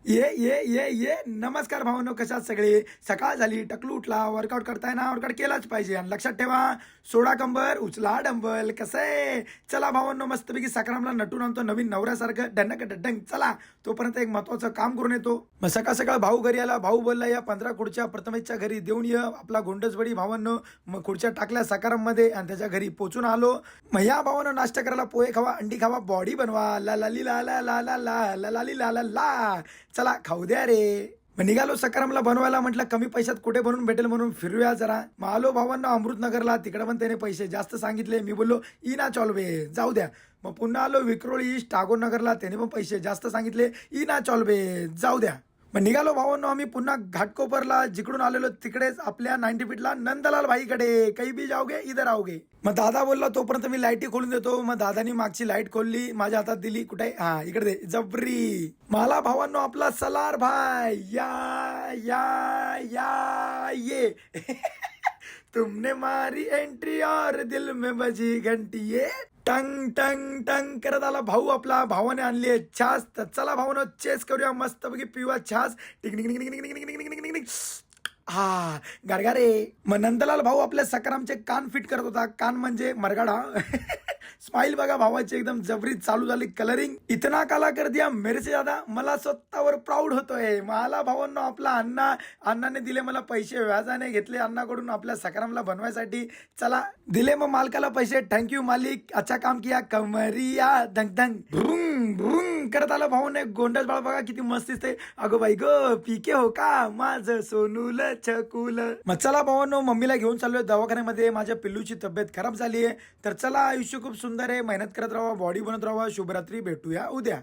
ये नमस्कार भावांनो, कशात सगळे. सकाळ झाली, टकलू उठला, वर्कआउट करताय ना, वर्कआउट केलाच पाहिजे. आणि लक्षात ठेवा, सोडा कंबर, उचला डंबल. कसं आहे? चला भावांनो, मस्तपैकी सकारामला नटून आणतो नवीन नवऱ्यासारखं डंडक डंडंग. चला, तोपर्यंत एक महत्वाचं काम करून येतो. मग सकाळ सकाळ भाऊ घरी आला. भाऊ बोलला, या 15 खुर्च्या प्रथमेशच्या घरी देऊन ये. आपला गोंडसबडी भावांनो. मग खुर्च्या टाकल्या सकारामध्ये आणि त्याच्या घरी पोचून आलो. मग या भावांनो, नाश्ता करायला पोहे खावा, अंडी खावा, बॉडी बनवा. ला ला ली ला ला ला ला ला ला ला ली ला ला ला. चला खाऊ द्या रे. मग निघालो सकारामला बनवायला. म्हटलं कमी पैशात कुठे बनवून भेटेल म्हणून फिरूया जरा. मग आलो भावांना अमृतनगरला. तिकडे पण त्याने पैसे जास्त सांगितले. मी बोललो इना चॉल्वे जाऊ द्या. मग पुन्हा आलो विक्रोळी ईस्ट टागोर नगरला. त्याने पण पैसे जास्त सांगितले. इना चॉल्वे जाऊ द्या. मग निघालो भावांनो आम्ही पुन्हा घाटकोपरला. जिकडून आलेलो तिकडेच आपल्या 90 फीटला नंदलाल भाईकडे. काही बी जाओगे इधर आओगे. मग दादा बोलला तोपर्यंत मी लाईटी खोलून देतो. मग दादानी मागची लाईट खोलली, माझ्या हातात दिली. कुठे? हा इकडे दे. जबरी. मला भावांनो आपला सलार भाई या या या ये. तुमने मारी एंट्री और दिल में बजी घंटी. ये टंग टंग टंग करत आला भाऊ आपला. भावाने आणली आहे छास. तर चला भावानं चेस करूया मस्तपैकी, पिऊया छास. Tick tick tick tick tick tick tick tick tick. हा गारगारे. मग नंदलाल भाऊ आपल्या सकारामचे कान फिट करत होता. कान म्हणजे मरगाडा. स्माइल बघा भावाची एकदम जबरी चालू झाली. कलरिंग इतना काला कर दिया मेरे से ज्यादा. मला स्वतःवर प्राऊड होतोय. मला भावांनो आपला अण्णाने दिले मला पैसे, व्याजाने घेतले अण्णाकडून आपल्या सकारामला बनवायसाठी. चला दिले मग मालकाला पैसे. थँक्यू मालिक, अच्छा काम किया. कमरिया धंग धंग भ्रुंग भ्रुंग करत आलं भाऊने. गोंडस बाळ बघा किती मस्त दिसते. अगो बाई ग पीके हो का माझं सोनूल छकुल. मग चला भावांनो, मम्मीला घेऊन चाललोय दवाखान्यामध्ये. माझ्या पिल्लूची तब्येत खराब झाली आहे. तर चला, आयुष्य खूप सुंदर आहे. मेहनत करत राहा, बॉडी बनत राहा. शुभरात्री, भेटूया उद्या.